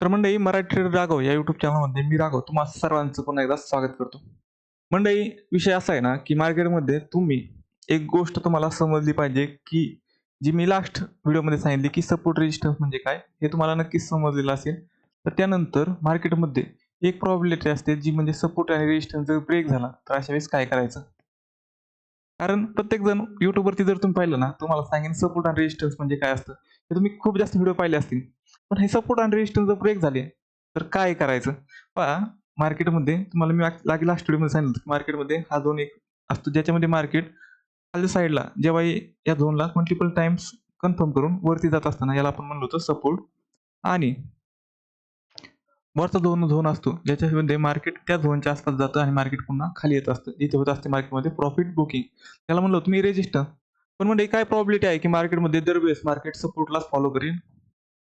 तर मंडळी मराठी ट्रेडर राघव या युट्यूब चॅनलमध्ये मी राघव तुम्हा सर्वांचं पुन्हा एकदा स्वागत करतो. मंडळी विषय असा आहे ना की मार्केटमध्ये तुम्ही एक गोष्ट तुम्हाला समजली पाहिजे की जी मी लास्ट व्हिडिओमध्ये सांगितली की सपोर्ट रेजिस्टन्स म्हणजे काय हे तुम्हाला नक्कीच समजलेलं असेल. तर त्यानंतर मार्केटमध्ये एक प्रॉबिलिटी असते जी म्हणजे सपोर्ट आणि रेजिस्टन्स जर ब्रेक झाला तर अशा वेळेस काय करायचं. कारण प्रत्येक जण युट्यूबवरती जर तुम्ही पाहिलं ना तुम्हाला सांगेन सपोर्ट आणि रेजिस्टन्स म्हणजे काय असतं हे तुम्ही खूप जास्त व्हिडिओ पाहिले असतील. पण हे सपोर्ट आणि रेजिस्टन्स जर ब्रेक झाले तर काय करायचं. पहा मार्केटमध्ये तुम्हाला मी लास्ट व्हिडिओमध्ये सांगितलं की मार्केटमध्ये हा झोन एक असतो ज्याच्यामध्ये मार्केट खालच्या साईडला जेव्हा या झोनला मल्टिपल टाइम्स कन्फर्म करून वरती जात असताना याला आपण म्हणलो होतो सपोर्ट आणि वरचा झोन असतो ज्याच्यामध्ये मार्केट त्या झोनच्या आसपास जातं आणि मार्केट पुन्हा खाली येत असतं जिथे होत असते मार्केटमध्ये प्रॉफिट बुकिंग त्याला म्हणलं तुम्ही रेजिस्टन्स. पण म्हणजे काय प्रॉबिलिटी आहे की मार्केटमध्ये दरवेळेस मार्केट सपोर्टलाच फॉलो करेल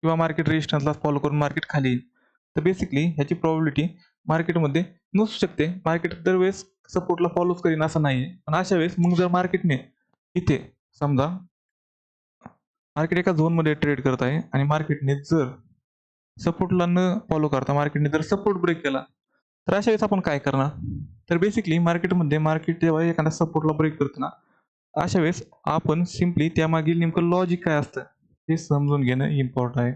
किंवा मार्केट रेजिस्टन्सला फॉलो करून मार्केट खाली येईल. तर बेसिकली ह्याची प्रॉबिलिटी मार्केटमध्ये नसू शकते. मार्केट दरवेळेस सपोर्टला फॉलोच करीन असं नाही आहे. पण अशा वेळेस मग जर मार्केटने इथे समजा मार्केट एका झोनमध्ये ट्रेड करत आहे आणि मार्केटने जर सपोर्टला न फॉलो करता मार्केटने जर सपोर्ट ब्रेक केला तर अशा वेळेस आपण काय करणार. तर बेसिकली मार्केटमध्ये मार्केट जेव्हा एखादा सपोर्टला ब्रेक करतो ना अशा वेळेस आपण सिम्पली त्यामागील नेमकं लॉजिक काय असतं हे समजून घेणं इम्पॉर्टंट आहे.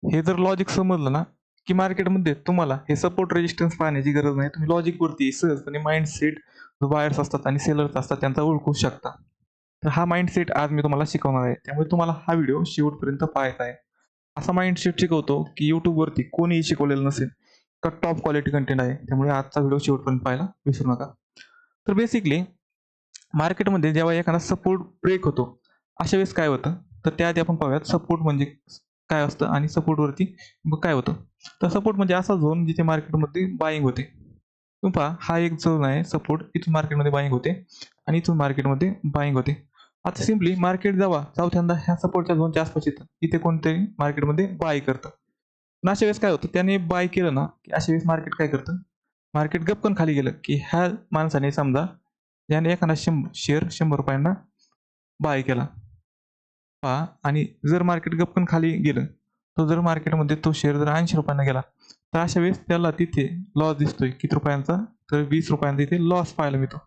हे जर लॉजिक समजलं ना की मार्केटमध्ये तुम्हाला हे सपोर्ट रेजिस्टन्स पाहण्याची गरज नाही. तुम्ही लॉजिकवरती सहजपणे माइंडसेट जो बायर्स असतात आणि सेलर्स असतात त्यांचा ओळखू शकता. तर हा माइंडसेट आज मी तुम्हाला शिकवणार आहे. त्यामुळे तुम्हाला हा व्हिडिओ शेवटपर्यंत पाहायचा आहे. असा माइंडसेट शिकवतो की युट्यूबवरती कोणीही शिकवलेलं नसेल. तर टॉप क्वालिटी कंटेंट आहे. त्यामुळे आजचा व्हिडिओ शेवटपर्यंत पाहायला विसरू नका. तर बेसिकली मार्केटमध्ये जेव्हा एखादा सपोर्ट ब्रेक होतो अशा वेळेस काय होतं तर त्याआधी आपण पाहूयात सपोर्ट म्हणजे काय असतं आणि सपोर्टवरती काय होतं. तर सपोर्ट म्हणजे असा झोन जिथे मार्केटमध्ये बाईंग होते. तुम्ही पहा हा एक झोन आहे सपोर्ट इथून मार्केटमध्ये बाईंग होते आणि इथून मार्केटमध्ये बाईंग होते. आता सिम्पली मार्केट जेव्हा चौथ्यांदा ह्या सपोर्टच्या झोनच्या आसपास येतं इथे कोणतरी मार्केटमध्ये बाय करतं. पण अशा वेळेस काय होतं त्याने बाय केलं ना की अशा वेळेस मार्केट काय करतं मार्केट गपकन खाली गेलं की ह्या माणसाने समजा याने एखादा शेअर 100 रुपयांना बाय केला पहा आणि जर मार्केट गपकन खाली गेलं तो जर मार्केटमध्ये तो शेअर जर 80 रुपयांना गेला तर अशा वेळेस त्याला तिथे लॉस दिसतोय किती रुपयांचा तर 20 रुपयांचा इथे लॉस पाहायला मिळतो.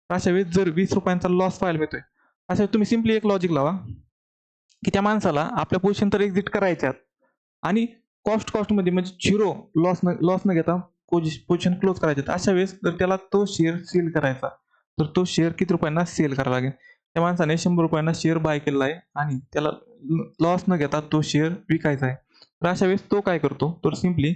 अशा वेळेस जर 20 रुपयांचा लॉस पाहायला मिळतोय अशा तुम्ही सिम्पली एक लॉजिक लावा की त्या माणसाला आपल्या पोझिशन तर एक्झिट करायच्यात आणि कॉस्टमध्ये म्हणजे झिरो लॉस न घेता पोझिशन क्लोज करायचे. अशा वेळेस जर त्याला तो शेअर सेल करायचा तर तो शेअर किती रुपयांना सेल करावा लागेल. त्या माणसाने 100 रुपयांना शेअर बाय केलेला आहे आणि त्याला लॉस न घेता तो शेअर विकायचा आहे. तर अशा वेळेस तो काय करतो तर सिम्पली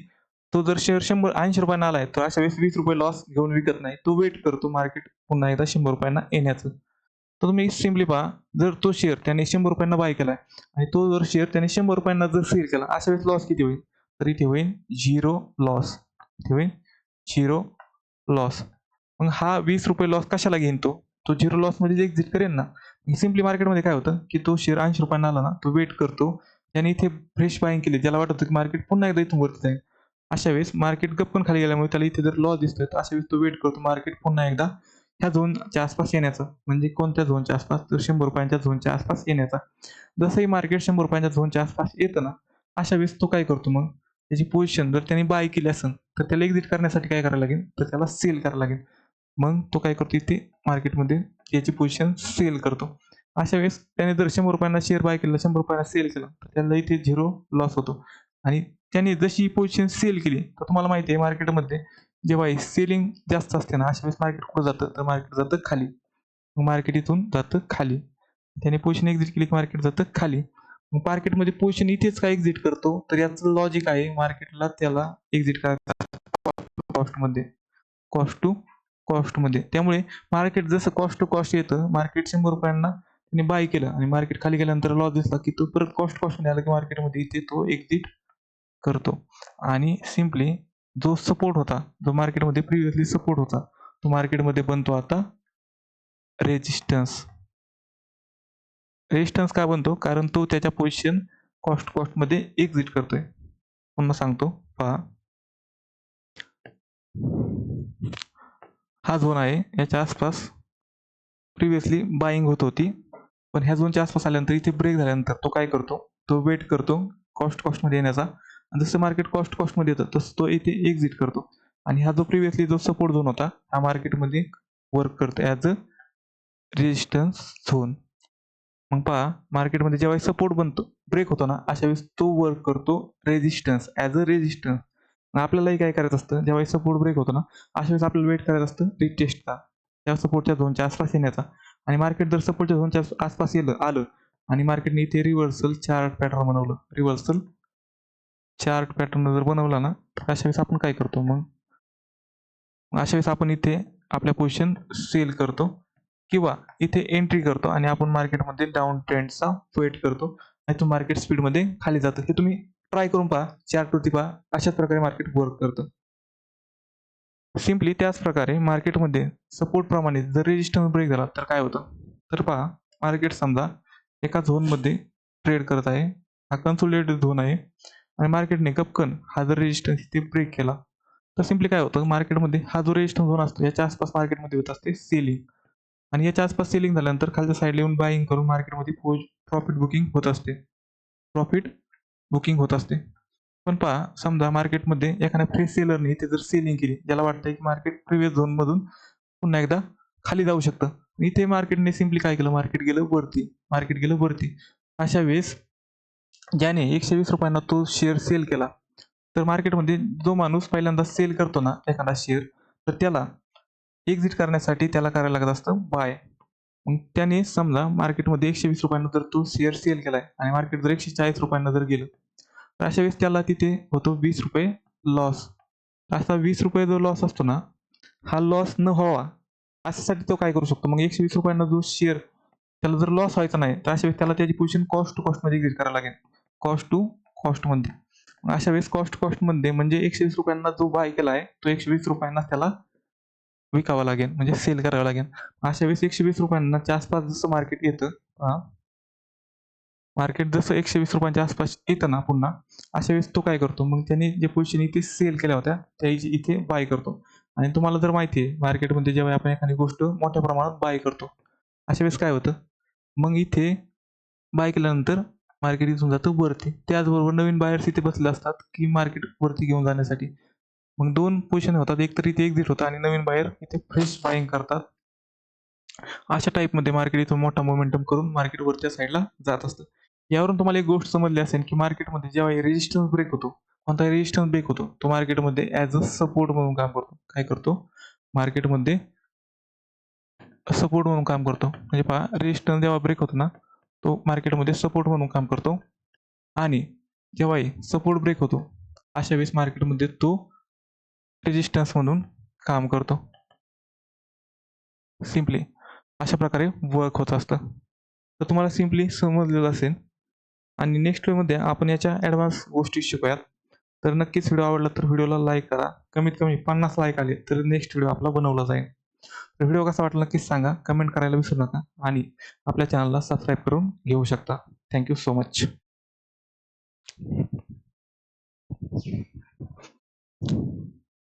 तो जर शेअर 80 रुपयांना आलाय तर अशा वेळेस 20 रुपये लॉस घेऊन विकत नाही. तो वेट करतो मार्केट पुन्हा एकदा 100 रुपयांना येण्याचं. तर तुम्ही सिम्पली पहा जर तो शेअर त्याने 100 रुपयांना बाय केलाय आणि तो जर शेअर त्याने 100 रुपयांना जर सेल केला अशा वेळेस लॉस किती होईल तर इथे होईल 0 लॉस. इथे होईल 0 लॉस. मग हा 20 रुपये लॉस कशाला घेईन तो 0 लॉस मध्ये एक्झिट करेन ना. सिम्पली मार्केटमध्ये काय होतं की तो शेअर 80 रुपयांना आला ना तो वेट करतो त्याने इथे फ्रेश बाईंग केली त्याला वाटत होतं की मार्केट पुन्हा एकदा इथून वरती जाईल. अशा वेळेस मार्केट गप्पन खाली गेल्यामुळे त्याला इथे जर लॉस दिसतोय तर अशा वेळेस तो वेट करतो मार्केट पुन्हा एकदा ह्या झोनच्या आसपास येण्याचं. म्हणजे कोणत्या झोनच्या आसपास तर 100 रुपयांच्या झोनच्या आसपास येण्याचा. जसंही मार्केट 100 रुपयांच्या झोनच्या आसपास येतं ना अशा वेळेस तो काय करतो मग त्याची पोझिशन जर त्याने बाय केली असेल तर त्याला एक्झिट करण्यासाठी काय करायला लागेल तर त्याला सेल करायला लागेल. मग तो काय करतो इथे मार्केटमध्ये याची पोझिशन सेल करतो. अशा वेळेस त्याने जर 100 रुपयांना शेअर बाय केला 100 रुपयांना सेल केला तर त्याला इथे 0 लॉस होतो आणि त्याने जशी पोझिशन सेल केली तर तुम्हाला माहिती आहे मार्केटमध्ये जेव्हा सेलिंग जास्त असते ना अशा वेळेस मार्केट कुठं जातं तर मार्केट जातं खाली. मग मार्केट इथून जातं खाली. त्याने पोझिशन एक्झिट केली की मार्केट जातं खाली. मग मार्केटमध्ये पोझिशन इथेच काय एक्झिट करतो तर याचं लॉजिक आहे मार्केटला त्याला एक्झिट करायचं कॉस्टमध्ये कॉस्ट टू कॉस्टमध्ये. त्यामुळे मार्केट जसं कॉस्ट टू कॉस्ट येतं मार्केट 100 रुपयांना त्याने बाय केलं आणि मार्केट खाली गेल्यानंतर लॉस दिसला की तो परत कॉस्टमध्ये आला की मार्केटमध्ये इथे तो एक्झिट करतो आणि सिम्पली जो सपोर्ट होता जो मार्केटमध्ये प्रिव्हियसली सपोर्ट होता तो मार्केटमध्ये बनतो आता रेजिस्टन्स. रेजिस्टन्स का बनतो कारण तो त्याच्या पोझिशन कॉस्टमध्ये एक्झिट करतोय. पुन्हा सांगतो पहा हा झोन आहे याच्या आसपास प्रिव्हियसली बाईंग होत होती पण ह्या झोनच्या आसपास आल्यानंतर इथे ब्रेक झाल्यानंतर तो काय करतो तो वेट करतो कॉस्टमध्ये येण्याचा आणि जसं मार्केट कॉस्टमध्ये येतं तसं तो इथे एक्झिट करतो आणि हा जो प्रिव्हियसली जो सपोर्ट झोन होता हा मार्केटमध्ये वर्क करतो ॲज अ रेजिस्टन्स झोन. मग पहा मार्केटमध्ये जेव्हा सपोर्ट बनतो ब्रेक होतो ना अशा वेळेस तो वर्क करतो रेजिस्टन्स ॲज अ रेजिस्टन्स. आपल्यालाही काय करायचं असतं जेव्हा सपोर्ट ब्रेक होतो ना अशा वेळेस आपल्याला वेट करायचं असतं रिटेस्टचा त्या सपोर्टच्या झोनच्या आसपास येण्याचा. आणि मार्केट जर सपोर्टच्या झोनच्या आसपास आलं आणि मार्केटने इथे रिव्हर्सल चार्ट पॅटर्न बनवलं, रिव्हर्सल चार्ट पॅटर्न जर बनवला ना तर अशा वेळेस आपण काय करतो मग अशा वेळेस आपण इथे आपल्या पोझिशन सेल करतो किंवा इथे एंट्री करतो आणि आपण मार्केटमध्ये डाऊन ट्रेंडचा वेट करतो आणि तो मार्केट स्पीडमध्ये खाली जातं. हे तुम्ही ट्राय करून पहा, चार्टवरती पहा, अशाच प्रकारे मार्केट वर्क करतं. सिम्पली त्याच प्रकारे मार्केटमध्ये सपोर्ट प्रमाणे जर रेजिस्टन्स ब्रेक झाला तर काय होतं? तर पहा मार्केट समजा एका झोनमध्ये ट्रेड करत आहे. हा कन्सोलिडेटेड झोन आहे आणि मार्केटने गपकन हा जर रेजिस्टन्स इथे ब्रेक केला तर सिम्पली काय होतं मार्केटमध्ये हा जो रेजिस्टन्स झोन असतो याच्या आसपास मार्केटमध्ये होत असते सेलिंग आणि याच्या आसपास सेलिंग झाल्यानंतर खालच्या साईडला येऊन बाईंग करून मार्केटमध्ये प्रॉफिट बुकिंग होत असते. प्रॉफिट बुकिंग होत असते. पण पहा समजा मार्केटमध्ये एखाद्या फ्रेश सेलरने इथे जर सेलिंग केली ज्याला वाटतंय की मार्केट प्रिव्हियस झोनमधून पुन्हा एकदा खाली जाऊ शकतं. इथे मार्केटने सिम्पली काय केलं मार्केट गेलं वरती. अशा वेळेस ज्याने 120 रुपयांना तो शेअर सेल केला तर मार्केटमध्ये जो माणूस पहिल्यांदा सेल करतो ना एखादा शेअर तर त्याला एक्झिट करण्यासाठी त्याला करायला लागत असतं बाय. मग त्याने समजा मार्केटमध्ये 120 रुपयांना जर तो शेअर सेल केलाय आणि मार्केट जर 140 रुपयांना जर गेलं तर अशा वेळेस त्याला तिथे होतो 20 रुपये लॉस. असा 20 रुपये जो लॉस असतो ना हा लॉस न व्हावा अशासाठी तो काय करू शकतो मग 120 रुपयांना जो शेअर त्याला जर लॉस व्हायचा नाही तर अशा वेळेस त्याला त्याची पोझिशन कॉस्ट टू कॉस्टमध्ये एक्झिट करायला लागेल. कॉस्ट टू कॉस्टमध्ये. मग अशा वेळेस कॉस्टमध्ये म्हणजे 120 रुपयांना जो बाय केला आहे तो 120 रुपयांना त्याला विकावा लागेल म्हणजे सेल करावं लागेल. अशा वेळेस 120 रुपयांना आसपास जसं मार्केट येतं मार्केट जसं 120 रुपयांच्या आसपास येतं ना पुन्हा अशा वेळेस तो काय करतो मग त्याने जे पोझिशन इथे सेल केल्या होत्या त्या इथे बाय करतो. आणि तुम्हाला जर माहिती आहे मार्केटमध्ये जेव्हा आपण एखादी गोष्ट मोठ्या प्रमाणात बाय करतो अशा वेळेस काय होतं मग इथे बाय केल्यानंतर मार्केट इथून जातं वरती. त्याचबरोबर नवीन बायर्स इथे बसले असतात की मार्केट वरती घेऊन जाण्यासाठी. मग 2 पोझिशन होतात. एक तर इथे एक्झिट होतं आणि नवीन बायर इथे फ्रेश बायिंग करतात. अशा टाईपमध्ये मार्केट इथून मोठा मोमेंटम करून मार्केट वरच्या साईडला जात असतं. यावरून तुम्हाला एक गोष्ट समजली असेल की मार्केटमध्ये जेव्हा रेजिस्टन्स ब्रेक होतो, कोणताही रेजिस्टन्स ब्रेक होतो, तो मार्केटमध्ये ॲज अ सपोर्ट म्हणून काम करतो. काय करतो? मार्केटमध्ये सपोर्ट म्हणून काम करतो. म्हणजे पहा रेजिस्टन्स जेव्हा ब्रेक होतो ना, तो मार्केटमध्ये सपोर्ट म्हणून काम करतो आणि जेव्हाही सपोर्ट ब्रेक होतो, अशा वेळेस मार्केटमध्ये तो रेजिस्टन्स म्हणून काम करतो. सिम्पली अशा प्रकारे वर्क होत असतं. तर तुम्हाला सिम्पली समजलेलं असेल आणि नेक्स्ट वेळमध्ये आपण याच्या ॲडव्हान्स गोष्टी शिकूयात. तर नक्कीच व्हिडिओ आवडला तर व्हिडिओला लाईक करा. कमीत कमी 50 लाईक आले तर नेक्स्ट व्हिडिओ आपला बनवला जाईल. तर व्हिडिओ कसा वाटला नक्कीच सांगा. कमेंट करायला विसरू नका आणि आपल्या चॅनलला सबस्क्राईब करून घेऊ शकता. Thank you so much.